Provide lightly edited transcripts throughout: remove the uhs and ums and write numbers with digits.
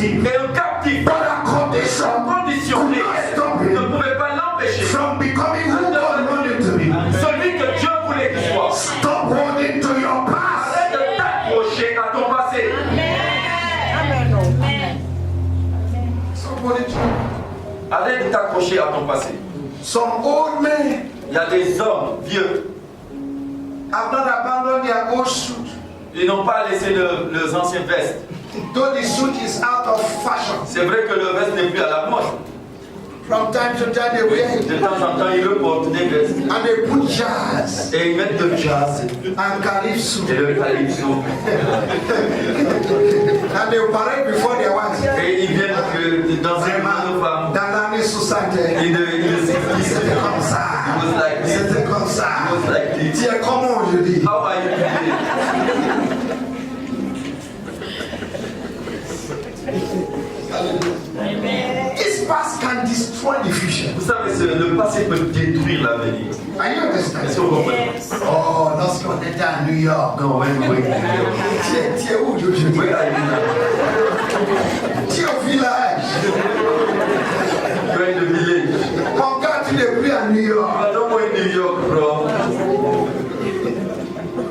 captive. Et un captif, But a condition conditionné, stop ne him pouvait pas l'empêcher. from becoming who God wanted to be. Celui que Dieu voulait qu'il soit. Stop holding to your past. Arrête de t'accrocher à ton passé. Stop holding to your past. Arrête de t'accrocher à ton passé. Some old men Il y a des hommes vieux. have not abandoned their old suit. Ils n'ont pas laissé leurs anciennes vestes. Though the suit is out of fashion. C'est vrai que le veste n'est plus à la mode. From time to time they wear it. De temps en temps, ils le portent des vestes. And they put jazz Et ils mettent le jazz and calypso. et le calypso. And they parade before their wives. Et ils viennent danser devant nos femmes. Dans l'année 60. C'était comme ça. It was like this. C'était comme ça. It was like this. Tiens, comment aujourd'hui? How are you today? This past can destroy the future. Vous savez, le passé peut détruire l'avenir. Are you Est-ce understand? que vous comprenez? Oh, lorsqu'on était à New York. Non, oui, oui. Tu es où aujourd'hui? Oui, Tu es au village. you are in the village. Mon gars, tu n'es plus à New York. I don't go in New York, bro.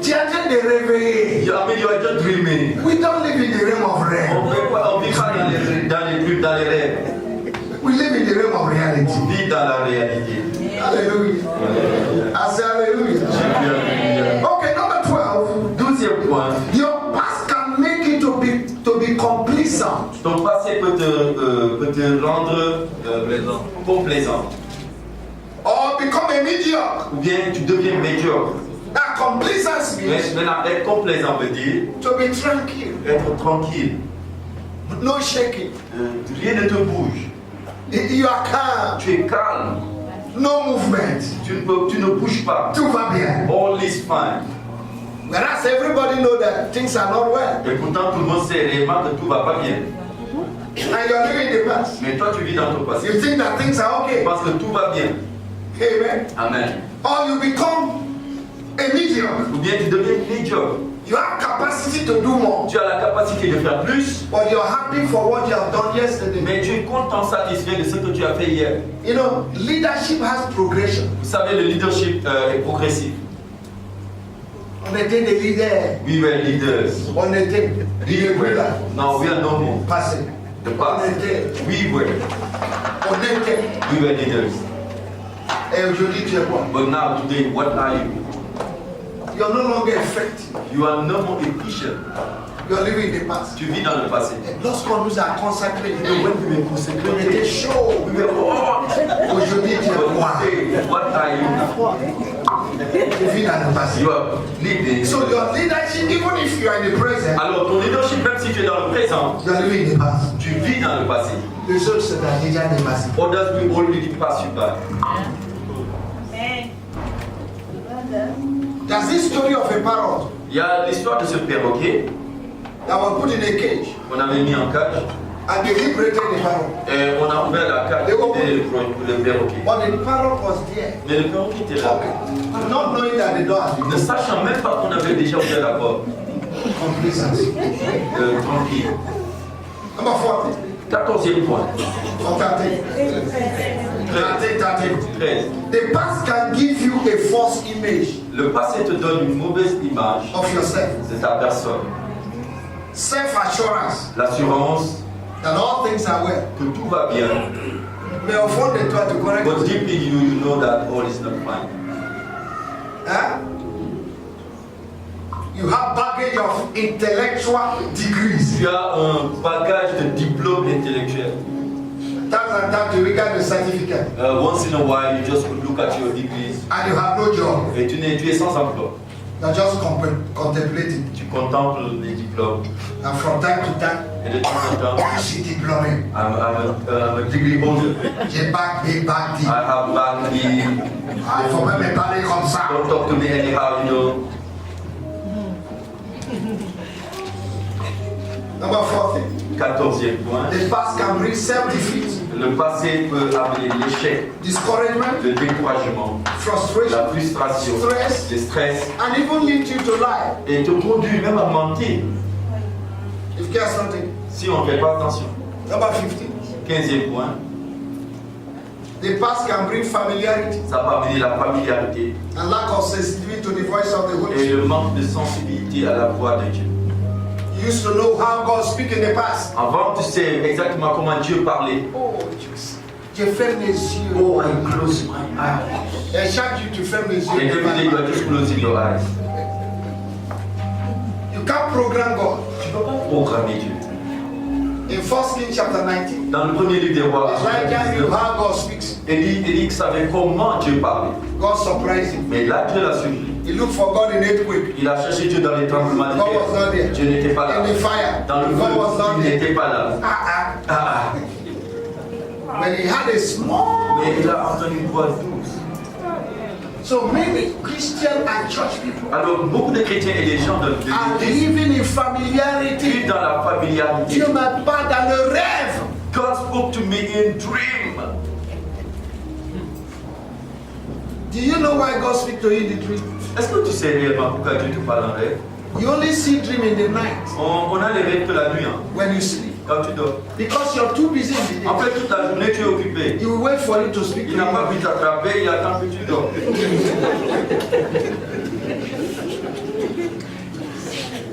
Tu es en train de réveiller. I mean, you are just dreaming. We don't live in the realm of On realm. vit pas dans les rêves. We live in the realm of reality. On vit dans la réalité. Hallelujah. I say hallelujah. Okay, number 12. 12e point. Your past can make you to be complacent. Ton passé peut te rendre complaisant. Or become a mediocre. Ou bien tu deviens médiocre. That complacence means Maintenant, être complaisant veut dire to be tranquille. être tranquille. No shaking. Rien ne te bouge. You are calm. Tu es calme. No movement. Tu ne bouges pas. Tout va bien. All is fine. Whereas everybody know that things are not well. Et pourtant, tout le monde sait réellement que tout va pas bien. And you are living in the past. Mais toi, tu vis dans ton passé. You think that things are okay. Parce que tout va bien. Amen. Amen. Or you become a mediocre. Ou bien tu deviens médiocre. You have capacity to do more. Tu as la capacité de faire plus, But you're happy for what you have done yesterday. mais tu es content, satisfait de ce que tu as fait hier. You know, leadership has progression. Vous savez, le leadership est progressif. On était des leaders. We were leaders. On était des leaders. Now we are no more. Passé. The On past. était. We were. On était. We were leaders. Et aujourd'hui, tu es quoi? But now, today, what are you? You are no longer effective. You are no more efficient. You are living in the past. Tu vis dans le passé. Lorsqu'on nous a consacrés, And when we were on consecrated, était chaud. we were hot. Aujourd'hui, tu es But quoi? today, what are you? Tu vis dans le passé. You are living. So your leadership, even if you are in the present, Alors, ton leadership, même si tu es dans le présent, you are living in the past. tu vis dans le passé. Les autres, c'est déjà dépassé. Others will already pass you by. There's this story of a parrot Il y a l'histoire de ce perroquet that was put in a cage qu'on avait mis en cage and they liberated the parrot. et on a ouvert la cage et le perroquet. But the parrot was there, Mais le perroquet était là. talking, not knowing that the door had been Ne sachant même pas qu'on avait déjà ouvert la porte. complacency. Tranquille. Number 40. 14e point. Or 30. 13. The past can give you a false image Le passé te donne une mauvaise image of yourself. de ta personne. Self-assurance L'assurance that all things are well. que tout va bien. Mais au fond de toi, tu connais But que deep in you, you know that all is not fine. hein? You have baggage of intellectual degrees. Tu as un bagage de diplôme intellectuel. De temps en temps, tu regardes le certificat Once in a while, you just look at your degrees and you have no job. et tu es sans emploi. You're just contemplating. Tu contemples les diplômes And from time to time, et de temps en temps, je suis diplômé. I'm a degree holder. J'ai bac B, bac D. I have back the. Ah, il ne faut pas me parler comme ça. Don't talk to me anyhow, you know. Number 40. 14e point. The past can bring self-defeat, Le passé peut amener l'échec, discouragement, le découragement, frustration, la frustration, stress, le stress and even lead you to lie. et te conduit même à mentir If you get something, si on ne fait pas attention. Number 15. 15e point. The past can bring familiarity Ça peut amener la familiarité and lack of sensitivity to the voice of the Holy et Spirit. le manque de sensibilité à la voix de Dieu. You used to know how God speak in the past. Avant, tu sais exactement comment Dieu parlait. Oh, je ferme les yeux. Oh, I close my eyes. Et chaque jour, tu fermes les And yeux. every day you are just closing your eyes. You can't program God. Tu ne peux pas programmer Dieu. In 1 Kings chapter 19, Dans le premier livre des rois, Elijah knew how God speaks. Élie savait comment Dieu parlait. God surprised him. Mais là, Dieu l'a suivi. He looked for God in earthquake. Il a cherché Dieu dans les tremblements de God was not terre. there. Dieu n'était pas là. In the fire. Dans le God was feu, not il there. n'était pas là. Ah, Ah, ah. When he had a small. mais il a entendu une voix douce. So many Christian and church people Alors, beaucoup de chrétiens et des gens de are l'Église living in familiarity. vivent dans la familiarité. Dieu me parle dans le rêve. God spoke to me in dream. Do you know why God speaks to you in the dream? Est-ce que tu sais réellement pourquoi Dieu te parle en rêve? You only see dream in the night On a les rêves que la nuit, hein, when you sleep. quand tu dors. Because you're too busy in the En day. fait, toute la journée, tu es occupé. He will wait for you to speak to Il n'a pas you. pu t'attraper, il attend que tu dors.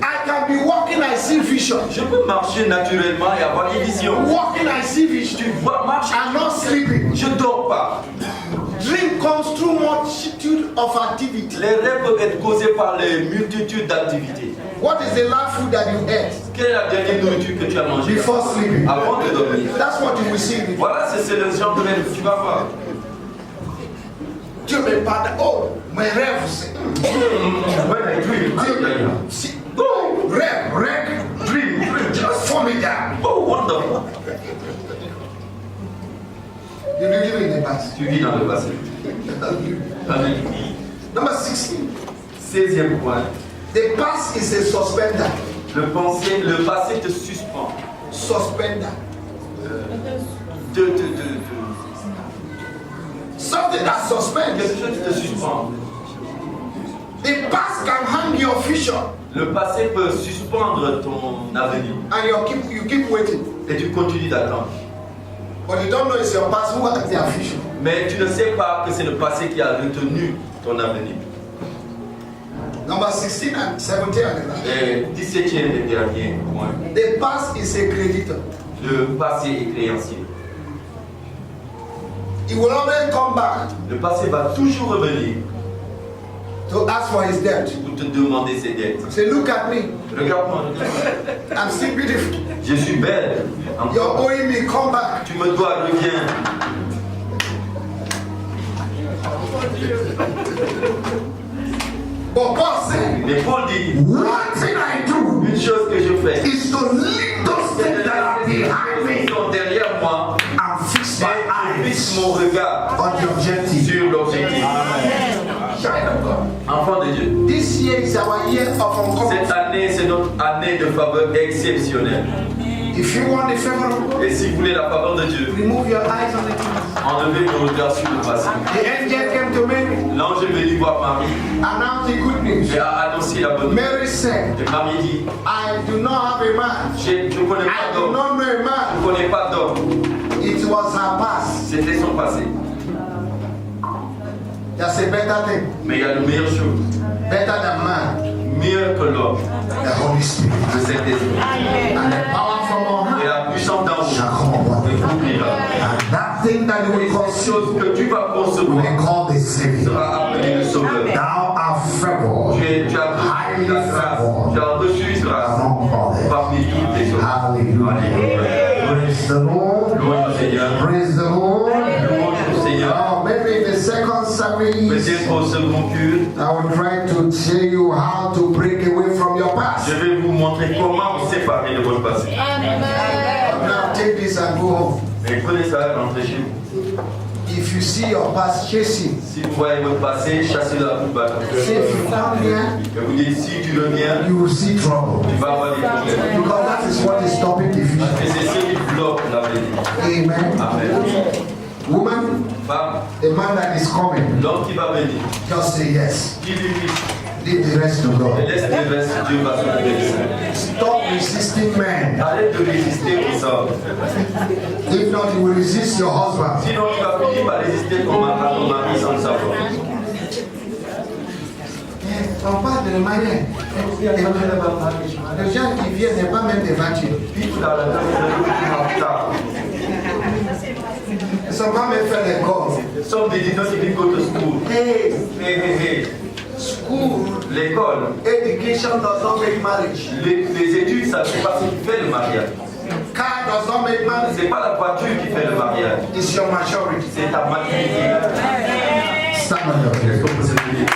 I can be walking, I see vision. Je peux marcher naturellement et avoir des visions. Walking, I see vision. Tu vois, marcher. I'm not sleeping. Je ne dors pas. Dream comes through multitude of activity. Les rêves peuvent être causés par les multitudes d'activités. What is the last food that you ate Quelle est la dernière nourriture que tu as mangée before sleeping? avant de dormir? That's what you will see. Voilà, c'est le genre de rêve que tu vas voir. Dieu me parle. Oh, mes rêves. C'est When I dream, Si- oh, rêve. dream, Formidable. oh, wonderful. You live in the past. Tu vis dans le passé. Amen. Number 16. 16e point. The past is a suspender. Le passé te suspend. Suspender. De Something that suspends. quelque chose qui te suspend. The past can hang your future Le passé peut suspendre ton avenir. and you keep waiting. Et tu continues d'attendre. But you don't know it's your past who has their future. Mais tu ne sais pas que c'est le passé qui a retenu ton avenir. Number 16 and 17 and 11. Et 17e et dernier point. The past is a creditor. Le passé est créancier. He will always come back Le passé va toujours revenir to ask for his debt. pour te demander ses dettes. Say, look at me. Regarde-moi, I'm still beautiful. je suis belle. You're Encore. owing me. Come back. Tu me dois, reviens. But Paul said, Mais Paul dit, one thing I do une chose que je fais, is to leave those c'est things de that are behind laisser me qui sont derrière moi and fix my et je fixe eyes mon regard on the objective. sur l'objectif. Child of God. Enfant de Dieu, This year is our year of uncommon. cette année, c'est notre année de faveur exceptionnelle. If you want the favor of God, Et si vous voulez la faveur de Dieu, remove your eyes on the past. enlevez vos regards sur le passé. The angel came to Mary, L'ange est venu voir Marie announced the good news. et a annoncé la bonne nouvelle. Mary said, Et Marie dit, I do not have a man. je ne connais I pas do d'homme. not know a Je man. ne connais pas d'homme. It was her past. C'était son passé. That's a better thing. Mais il y a de meilleures choses. Better than man. Mieux que l'homme. The Holy Spirit. De cet esprit. And the power from on Et high la puissance d'en haut shall come upon te you. couvrira. And that thing that you Et will cette conceive chose que tu vas concevoir will call the Savior. sera appelée le Sauveur. Thou art favored Tu as reçu la grâce. Tu as reçu une grâce among others. parmi toutes les autres. Hallelujah. Praise the Lord. Louange au Seigneur. Praise the Lord. Louange au Seigneur. Now, maybe in the second service, Peut-être au second culte, I will try to tell you how to break away from your past. je vais vous montrer comment vous séparer de votre passé. Now take this and go home. Mais prenez ça, rentrez chez vous. If you see your past chasing, Si vous voyez votre passé, chassez-le à bout de bâton. say if you come here, Et vous dites, si tu reviens, you will see trouble. tu vas avoir des problèmes. Because that is what is stopping the Parce vision. que c'est ce qui bloque l'avenir. Amen. Amen. Woman, Femme, the man that is coming, l'homme qui va venir, just say yes. dis-lui oui. Leave the rest to Et God. laisse le reste, Dieu va s'occuper de ça. Stop resisting men. Arrête de résister aux hommes. If not, you will resist your husband. Sinon, tu vas finir par résister ton mari sans le savoir. On parle de mariage. Les gens qui viennent n'est pas même des voitures. Ils ne sont pas même fait l'école. Some they did not even go to school. Hey, school, L'école, education does not make marriage. les études, ça c'est pas ce qui fait le mariage. Car does not make marriage. C'est pas la voiture qui fait le mariage. It's your maturity. C'est ta maturité. Stand on your feet.